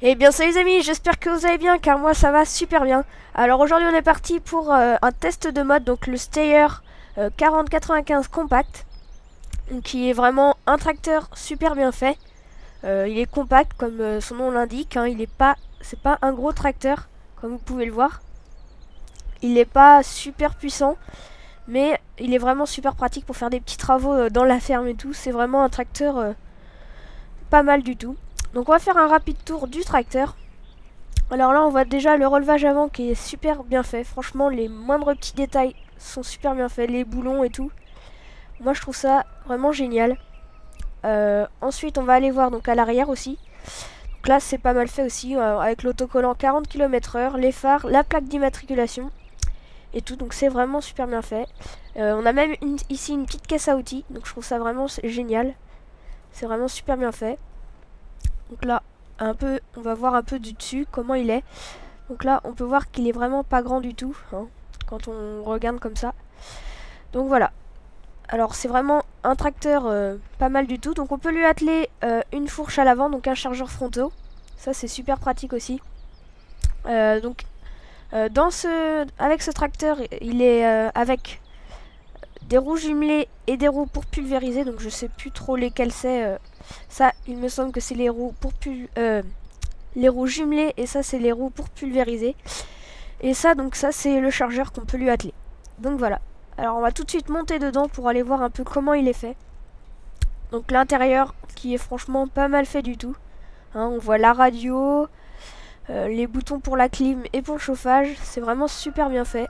Eh bien salut les amis, j'espère que vous allez bien car moi ça va super bien. Alors aujourd'hui on est parti pour un test de mode, donc le Steyr 4095 Compact, qui est vraiment un tracteur super bien fait. Il est compact comme son nom l'indique, hein, c'est pas un gros tracteur comme vous pouvez le voir. Il n'est pas super puissant, mais il est vraiment super pratique pour faire des petits travaux dans la ferme et tout. C'est vraiment un tracteur pas mal du tout. Donc on va faire un rapide tour du tracteur. Alors là on voit déjà le relevage avant qui est super bien fait. Franchement les moindres petits détails sont super bien faits. Les boulons et tout. Moi je trouve ça vraiment génial. Ensuite on va aller voir donc à l'arrière aussi. Donc là c'est pas mal fait aussi. Avec l'autocollant 40 km/h. Les phares, la plaque d'immatriculation. Et tout. Donc c'est vraiment super bien fait. On a même ici une petite caisse à outils. Donc je trouve ça vraiment génial. C'est vraiment super bien fait. Donc là on va voir un peu du dessus comment il est. Donc là on peut voir qu'il est vraiment pas grand du tout, hein, quand on regarde comme ça. Donc voilà. Alors c'est vraiment un tracteur pas mal du tout. Donc on peut lui atteler une fourche à l'avant, donc un chargeur frontaux. Ça c'est super pratique aussi. Avec ce tracteur, il est avec des roues jumelées et des roues pour pulvériser. Donc je sais plus trop lesquelles c'est. Ça, il me semble que c'est les roues pour les roues jumelées, et ça c'est les roues pour pulvériser. Et ça, donc ça c'est le chargeur qu'on peut lui atteler. Donc voilà. Alors on va tout de suite monter dedans pour aller voir un peu comment il est fait. Donc l'intérieur qui est franchement pas mal fait du tout. Hein, on voit la radio, les boutons pour la clim et pour le chauffage. C'est vraiment super bien fait.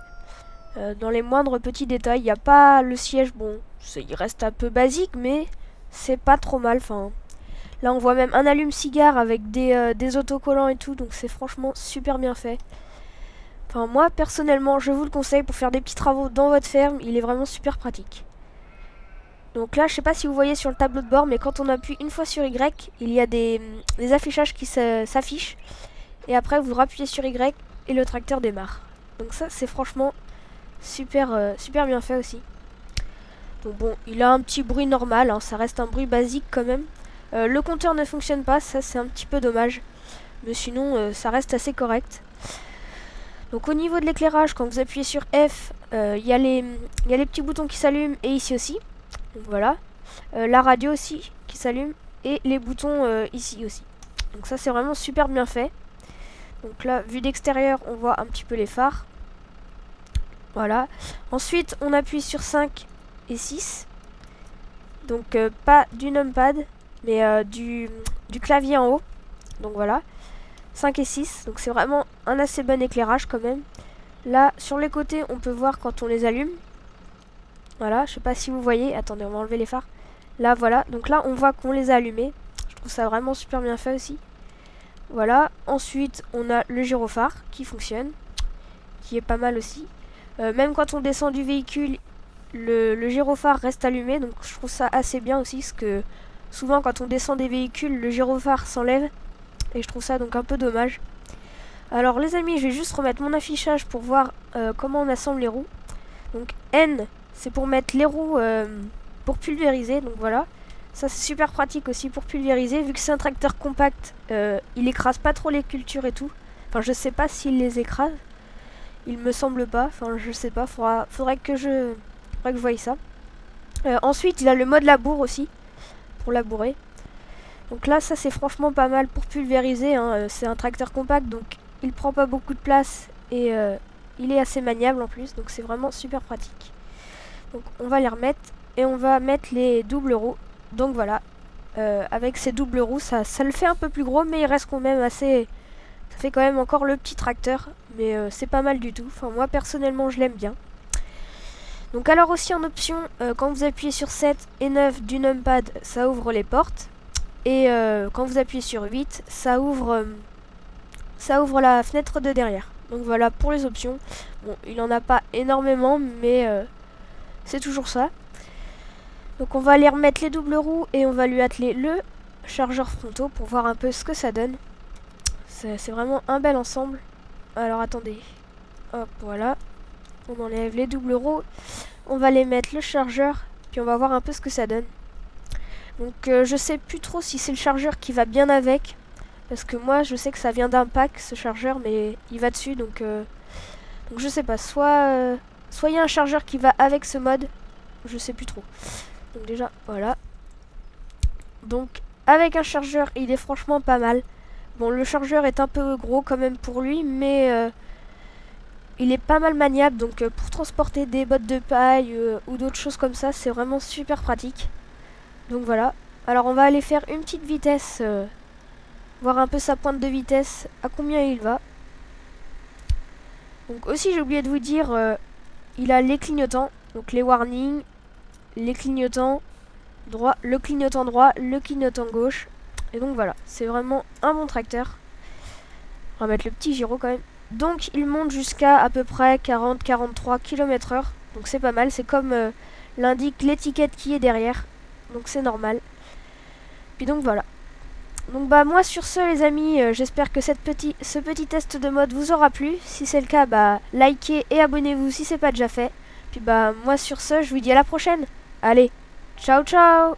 Dans les moindres petits détails, il n'y a pas le siège, bon, il reste un peu basique, mais c'est pas trop mal. Enfin, là on voit même un allume-cigare avec des autocollants et tout, donc c'est franchement super bien fait. Enfin moi personnellement je vous le conseille pour faire des petits travaux dans votre ferme, il est vraiment super pratique. Donc là je sais pas si vous voyez sur le tableau de bord, mais quand on appuie une fois sur Y, il y a des affichages qui s'affichent. Et après vous rappuyez sur Y et le tracteur démarre. Donc ça c'est franchement super bien fait aussi. Donc bon, il a un petit bruit normal, hein, ça reste un bruit basique quand même. Le compteur ne fonctionne pas, ça c'est un petit peu dommage. Mais sinon ça reste assez correct. Donc au niveau de l'éclairage, quand vous appuyez sur F, il y a les petits boutons qui s'allument, et ici aussi. Donc voilà. La radio aussi qui s'allume, et les boutons ici aussi. Donc ça c'est vraiment super bien fait. Donc là, vue d'extérieur, on voit un petit peu les phares. Voilà. Ensuite, on appuie sur 5 et 6. Donc pas du numpad, mais du clavier en haut. Donc voilà. 5 et 6. Donc c'est vraiment un assez bon éclairage quand même. Là, sur les côtés, on peut voir quand on les allume. Voilà, je sais pas si vous voyez. Attendez, on va enlever les phares. Là, voilà. Donc là, on voit qu'on les a allumés. Je trouve ça vraiment super bien fait aussi. Voilà. Ensuite, on a le gyrophare qui fonctionne, qui est pas mal aussi. Même quand on descend du véhicule, le gyrophare reste allumé. Donc je trouve ça assez bien aussi, parce que souvent quand on descend des véhicules, le gyrophare s'enlève. Et je trouve ça donc un peu dommage. Alors les amis, je vais juste remettre mon affichage pour voir comment on assemble les roues. Donc N, c'est pour mettre les roues pour pulvériser. Donc voilà. Ça c'est super pratique aussi pour pulvériser. Vu que c'est un tracteur compact, il écrase pas trop les cultures et tout. Enfin je sais pas s'il les écrase. Il me semble pas. Enfin je sais pas. Faudrait que je voie ça. Ensuite il a le mode labour aussi. Pour labourer. Donc là ça c'est franchement pas mal pour pulvériser, hein. C'est un tracteur compact, donc il prend pas beaucoup de place, et il est assez maniable en plus, donc c'est vraiment super pratique. Donc on va les remettre, et on va mettre les doubles roues. Donc voilà, avec ces doubles roues ça le fait un peu plus gros, mais il reste quand même assez... Ça fait quand même encore le petit tracteur, mais c'est pas mal du tout. Enfin moi personnellement je l'aime bien. Donc alors aussi en option, quand vous appuyez sur 7 et 9 du numpad, ça ouvre les portes. Et quand vous appuyez sur 8, ça ouvre la fenêtre de derrière. Donc voilà pour les options. Bon, il n'en a pas énormément, mais c'est toujours ça. Donc on va aller remettre les doubles roues, et on va lui atteler le chargeur frontaux pour voir un peu ce que ça donne. C'est vraiment un bel ensemble. Alors attendez. Hop, voilà. On enlève les doubles roues. On va les mettre le chargeur, puis on va voir un peu ce que ça donne. Donc je sais plus trop si c'est le chargeur qui va bien avec. Parce que moi je sais que ça vient d'un pack ce chargeur, mais il va dessus donc je sais pas. Soit il y a un chargeur qui va avec ce mode, je sais plus trop. Donc déjà voilà. Donc avec un chargeur il est franchement pas mal. Bon, le chargeur est un peu gros quand même pour lui, mais il est pas mal maniable. Donc pour transporter des bottes de paille ou d'autres choses comme ça, c'est vraiment super pratique. Donc voilà. Alors on va aller faire une petite vitesse, voir un peu sa pointe de vitesse, à combien il va. Donc aussi j'ai oublié de vous dire, il a les clignotants, donc les warnings, les clignotants droit, le clignotant droit, le clignotant gauche. Et donc voilà, c'est vraiment un bon tracteur. On va mettre le petit gyro quand même. Donc il monte jusqu'à à peu près 40-43 km/h. Donc c'est pas mal, c'est comme l'indique l'étiquette qui est derrière. Donc c'est normal. Puis donc voilà. Donc bah moi sur ce les amis, j'espère que ce petit test de mode vous aura plu. Si c'est le cas, bah likez et abonnez-vous si c'est pas déjà fait. Puis bah moi sur ce, je vous dis à la prochaine. Allez, ciao ciao.